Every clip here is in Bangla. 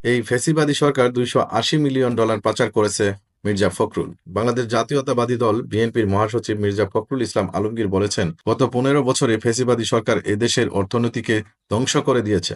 এই ফ্যাসিবাদী সরকার $280 মিলিয়ন পাচার করেছে মির্জা ফখরুল। বাংলাদেশ জাতীয়তাবাদী দল বিএনপির মহাসচিব মির্জা ফখরুল ইসলাম আলমগীর বলেছেন, গত 15 বছরে ফ্যাসিবাদী সরকার এদেশের অর্থনীতিকে ধ্বংস করে দিয়েছে।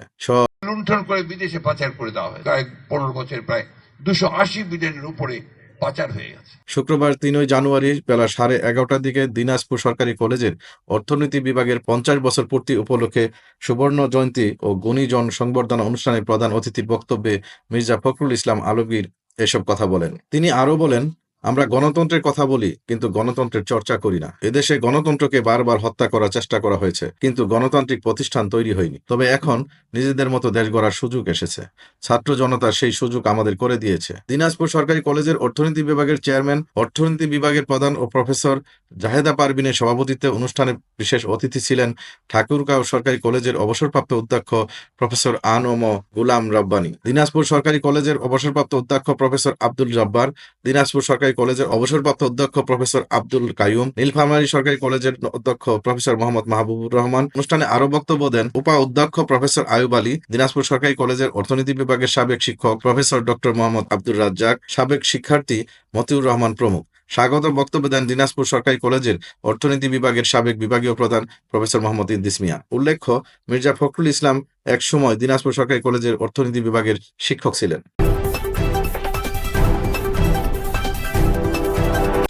লুণ্ঠন করে বিদেশে পাচার করে দেওয়া হয়। প্রায় 15 বছর প্রায় 280 বিলিয়নের উপরে পাচার হয়ে গেছে। শুক্রবার 3 জানুয়ারি বেলা 11:30টার দিকে দিনাজপুর সরকারি কলেজের অর্থনীতি বিভাগের 50 বছর পূর্তি উপলক্ষে সুবর্ণ জয়ন্তী ও গুণীজন সংবর্ধনা অনুষ্ঠানে প্রধান অতিথির বক্তব্যে মির্জা ফখরুল ইসলাম আলমগীর এসব কথা বলেন। তিনি আরও বলেন, আমরা গণতন্ত্রের কথা বলি কিন্তু গণতন্ত্রের চর্চা করি না। এদেশে গণতন্ত্রকে বারবার হত্যা করার চেষ্টা করা হয়েছে, কিন্তু গণতান্ত্রিক প্রতিষ্ঠান তৈরি হয়নি। তবে এখন নিজেদের মতো দেশ গড়ার সুযোগ এসেছে। ছাত্র জনতা সেই সুযোগ আমাদের করে দিয়েছে। দিনাজপুর সরকারি কলেজের অর্থনীতি বিভাগের চেয়ারম্যান, অর্থনীতি বিভাগের প্রধান ও প্রফেসর জাহেদা পারভিনের সভাপতিত্বে অনুষ্ঠানে বিশেষ অতিথি ছিলেন ঠাকুরগাঁও সরকারি কলেজের অবসরপ্রাপ্ত অধ্যক্ষ প্রফেসর আনম গুলাম রব্বানী, দিনাজপুর সরকারি কলেজের অবসরপ্রাপ্ত অধ্যক্ষ প্রফেসর আব্দুল জব্বার, দিনাজপুর সরকারি কলেজের অবসরপ্রাপ্ত অধ্যক্ষ প্রফেসর আব্দুল কাইয়ুম, নীলফামারী সরকারি কলেজের অধ্যক্ষ প্রফেসর মোহাম্মদ মাহবুবুর রহমান। অনুষ্ঠানে আরো বক্তব্য দেন উপা অধ্যক্ষ প্রফেসর আয়ুব আলী, দিনাজপুর সরকারি কলেজের অর্থনীতি বিভাগের সাবেক শিক্ষক প্রফেসর ডক্টর মোহাম্মদ আব্দুর রাজ্জাক, সাবেক শিক্ষার্থী মতিউর রহমান প্রমুখ। স্বাগত বক্তব্য দেন দিনাজপুর সরকারি কলেজের অর্থনীতি বিভাগের সাবেক বিভাগীয় প্রধান প্রফেসর মোহাম্মদ ইদ্রিস মিয়া। উল্লেখ্য, মির্জা ফখরুল ইসলাম এক সময় দিনাজপুর সরকারি কলেজের অর্থনীতি বিভাগের শিক্ষক ছিলেন।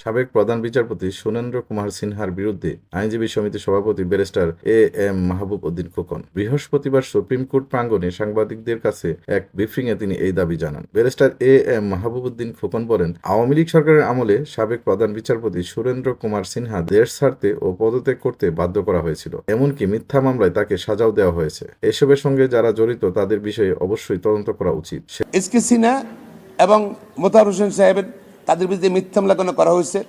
সাবেক প্রধান বিচারপতি সুরেন্দ্র কুমার সিনহার বিরুদ্ধে আইনজীবী সমিতির সভাপতি ব্যারিস্টার এ.এম. মাহবুব উদ্দিন খোকন বৃহস্পতিবার সুপ্রিম কোর্ট প্রাঙ্গণে সাংবাদিকদের কাছে এক ব্রিফিংয়ে তিনি এই দাবি জানান। Barrister A M. মাহবুব উদ্দিন খোকন বলেন, আওয়ামী লীগ সরকারের আমলে সাবেক প্রধান বিচারপতি সুরেন্দ্র কুমার সিনহা দেশ ছাড়তে ও পদত্যাগ করতে বাধ্য করা হয়েছিল। এমনকি মিথ্যা মামলায় তাকে সাজাও দেওয়া হয়েছে। এসবের সঙ্গে যারা জড়িত তাদের বিষয়ে অবশ্যই তদন্ত করা উচিত। এস.কে সিনহা এবং মোতাহার হোসেন সাহেবের তাদের বিরুদ্ধে মিথ্যা মামলা করা হয়েছে,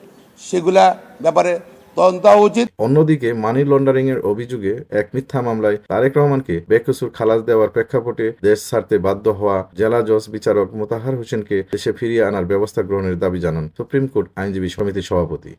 সেগুলা ব্যাপারে তদন্ত হওয়া উচিত। অন্যদিকে মানি লন্ডারিং এর অভিযোগে এক মিথ্যা মামলায় তারেক রহমানকে বেকসুর খালাস দেওয়ার প্রেক্ষাপটে দেশ ছাড়তে বাধ্য হওয়া জেলা জজ বিচারক মোতাহার হোসেনকে দেশে ফিরিয়ে আনার ব্যবস্থা গ্রহণের দাবি জানান সুপ্রিম কোর্ট আইনজীবী সমিতির সভাপতি।